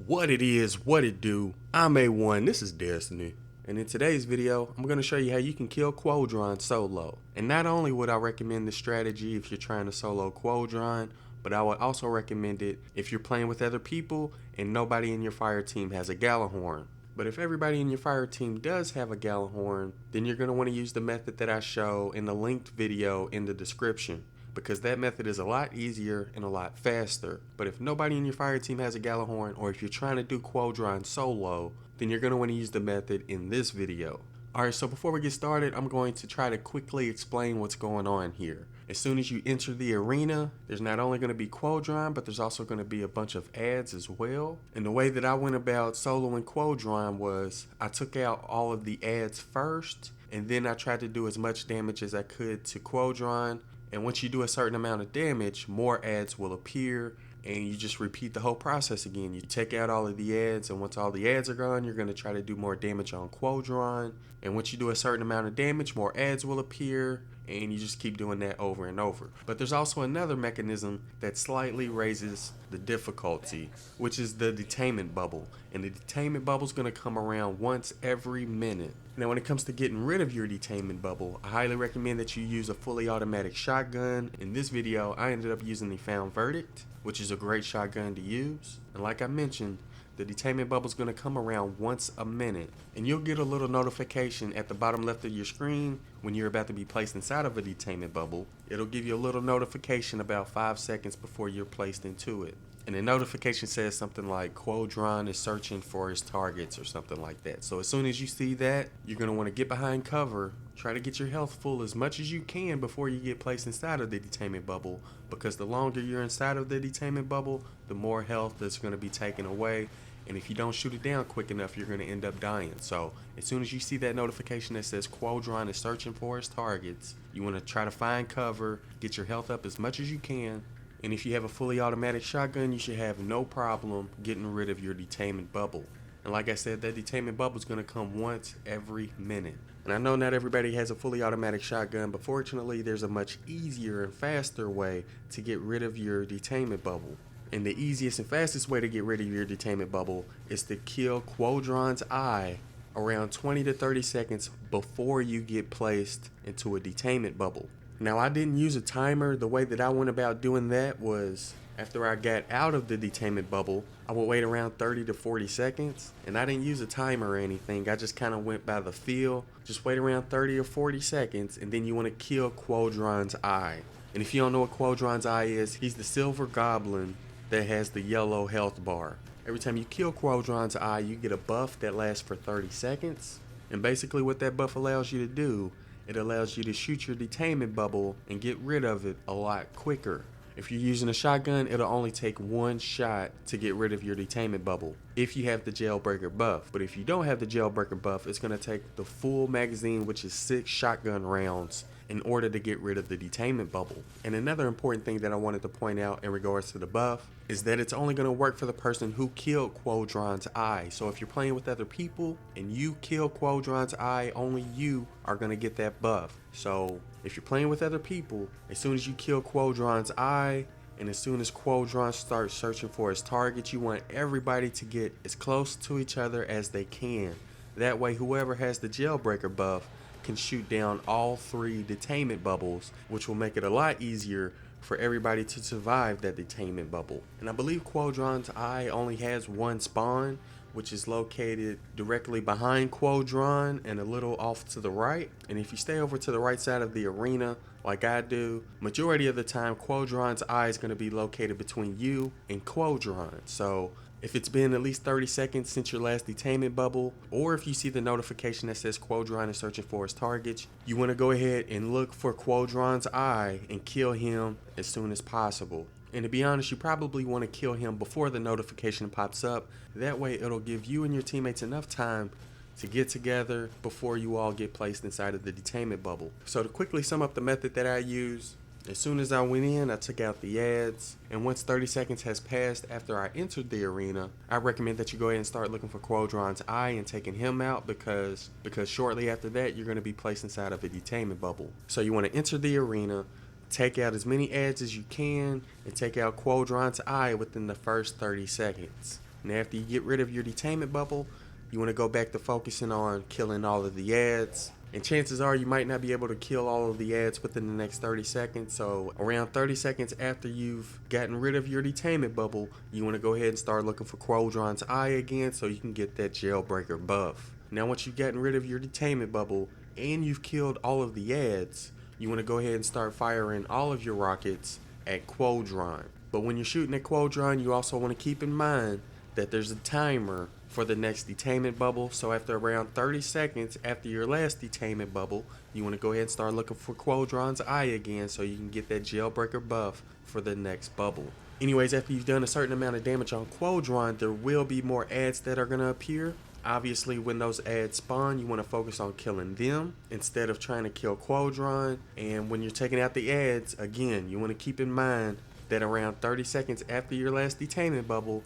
What it is, what it do. I'm A1, this is Destiny. And in today's video, I'm going to show you how you can kill Qodron solo. And not only would I recommend this strategy if you're trying to solo Qodron, but I would also recommend it if you're playing with other people and nobody in your fire team has a Gallahorn. But if everybody in your fire team does have a Gallahorn, then you're going to want to use the method that I show in the linked video in the description, because that method is a lot easier and a lot faster. But if nobody in your fire team has a Gallahorn, or if you're trying to do Qodron solo, then you're going to want to use the method in this video. Alright, so before we get started, I'm going to try to quickly explain what's going on here. As soon as you enter the arena, there's not only going to be Qodron, but there's also going to be a bunch of ads as well. And the way that I went about soloing Qodron was I took out all of the ads first, and then I tried to do as much damage as I could to Qodron. And once you do a certain amount of damage, more ads will appear, and you just repeat the whole process again. You take out all of the ads, and once all the ads are gone, you're going to try to do more damage on Qodron. And once you do a certain amount of damage, more ads will appear, and you just keep doing that over and over. But there's also another mechanism that slightly raises the difficulty, which is the detainment bubble. And the detainment bubble is going to come around once every minute. Now, when it comes to getting rid of your detainment bubble, I highly recommend that you use a fully automatic shotgun. In this video, I ended up using the Found Verdict, which is a great shotgun to use. And like I mentioned, the detainment bubble is going to come around once a minute, and you'll get a little notification at the bottom left of your screen when you're about to be placed inside of a detainment bubble. It'll give you a little notification about 5 seconds before you're placed into it. And the notification says something like Qodron is searching for his targets or something like that. So as soon as you see that, you're going to want to get behind cover, try to get your health full as much as you can before you get placed inside of the detainment bubble, because the longer you're inside of the detainment bubble, the more health that's going to be taken away. And if you don't shoot it down quick enough, you're going to end up dying. So as soon as you see that notification that says Qodron is searching for his targets, you want to try to find cover, get your health up as much as you can. And if you have a fully automatic shotgun, you should have no problem getting rid of your detainment bubble. And like I said, that detainment bubble is going to come once every minute. And I know not everybody has a fully automatic shotgun, but fortunately there's a much easier and faster way to get rid of your detainment bubble. And the easiest and fastest way to get rid of your detainment bubble is to kill Qodron's eye around 20 to 30 seconds before you get placed into a detainment bubble. Now, I didn't use a timer. The way that I went about doing that was after I got out of the detainment bubble, I would wait around 30 to 40 seconds. And I didn't use a timer or anything. I just kind of went by the feel. Just wait around 30 or 40 seconds, and then you want to kill Qodron's eye. And if you don't know what Qodron's eye is, he's the silver goblin that has the yellow health bar. Every time you kill Qodron's eye, you get a buff that lasts for 30 seconds. And basically what that buff allows you to do, it allows you to shoot your detainment bubble and get rid of it a lot quicker. If you're using a shotgun, it'll only take one shot to get rid of your detainment bubble if you have the jailbreaker buff. But if you don't have the jailbreaker buff, it's going to take the full magazine, which is 6 shotgun rounds, in order to get rid of the detainment bubble. And another important thing that I wanted to point out in regards to the buff is that it's only going to work for the person who killed Qodron's eye. So if you're playing with other people and you kill Qodron's eye, only you are going to get that buff. So if you're playing with other people, as soon as you kill Qodron's eye, and as soon as Qodron starts searching for his target, you want everybody to get as close to each other as they can. That way, whoever has the jailbreaker buff can shoot down all 3 detainment bubbles, which will make it a lot easier for everybody to survive that detainment bubble. And I believe Qodron's eye only has one spawn, which is located directly behind Qodron and a little off to the right. And if you stay over to the right side of the arena like I do, majority of the time Qodron's eye is going to be located between you and Qodron. So if it's been at least 30 seconds since your last detainment bubble, or if you see the notification that says Qodron is searching for his targets, you want to go ahead and look for Qodron's eye and kill him as soon as possible. And to be honest, you probably want to kill him before the notification pops up. That way it'll give you and your teammates enough time to get together before you all get placed inside of the detainment bubble. So to quickly sum up the method that I use, as soon as I went in, I took out the ads, and once 30 seconds has passed after I entered the arena, I recommend that you go ahead and start looking for Qodron's eye and taking him out, because shortly after that, you're going to be placed inside of a detainment bubble. So you want to enter the arena, take out as many ads as you can, and take out Qodron's eye within the first 30 seconds. Now after you get rid of your detainment bubble, you want to go back to focusing on killing all of the ads. And chances are you might not be able to kill all of the ads within the next 30 seconds. So around 30 seconds after you've gotten rid of your detainment bubble, you want to go ahead and start looking for Qodron's eye again so you can get that jailbreaker buff. Now once you've gotten rid of your detainment bubble and you've killed all of the ads, you want to go ahead and start firing all of your rockets at Qodron. But when you're shooting at Qodron, you also want to keep in mind that there's a timer for the next detainment bubble. So after around 30 seconds after your last detainment bubble, you want to go ahead and start looking for Qodron's eye again so you can get that jailbreaker buff for the next bubble. Anyways, after you've done a certain amount of damage on Qodron, there will be more ads that are going to appear. Obviously, when those ads spawn, you want to focus on killing them instead of trying to kill Qodron. And when you're taking out the ads, again, you want to keep in mind that around 30 seconds after your last detainment bubble,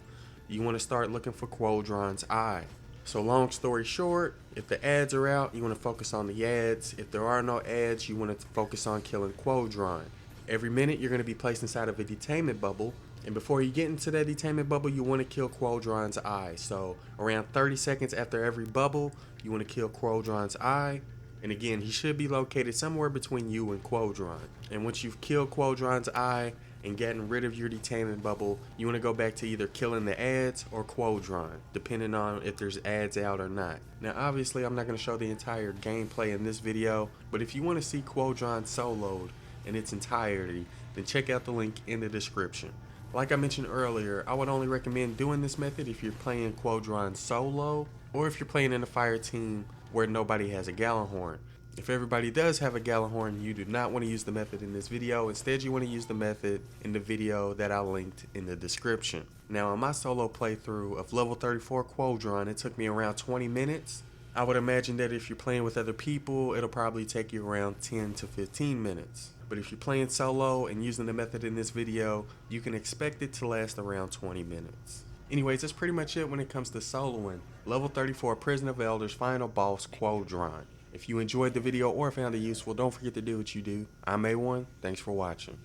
you want to start looking for Qodron's eye. So long story short, if the ads are out, you want to focus on the ads. If there are no ads, you want to focus on killing Qodron. Every minute you're going to be placed inside of a detainment bubble, and before you get into that detainment bubble, you want to kill Qodron's eye. So around 30 seconds after every bubble, you want to kill Qodron's eye. And again, he should be located somewhere between you and Qodron. And once you've killed Qodron's eye and gotten rid of your detainment bubble, you want to go back to either killing the ads or Qodron, depending on if there's ads out or not. Now obviously I'm not going to show the entire gameplay in this video, but if you want to see Qodron soloed in its entirety, then check out the link in the description. Like I mentioned earlier, I would only recommend doing this method if you're playing Qodron solo, or if you're playing in a fire team where nobody has a Gallahorn. If everybody does have a Gallahorn, you do not want to use the method in this video. Instead, you want to use the method in the video that I linked in the description. Now, on my solo playthrough of level 34 Qodron, it took me around 20 minutes. I would imagine that if you're playing with other people, it'll probably take you around 10 to 15 minutes. But if you're playing solo and using the method in this video, you can expect it to last around 20 minutes. Anyways, that's pretty much it when it comes to soloing level 34 Prison of Elders final boss Qodron. If you enjoyed the video or found it useful, don't forget to do what you do. I'm A1, thanks for watching.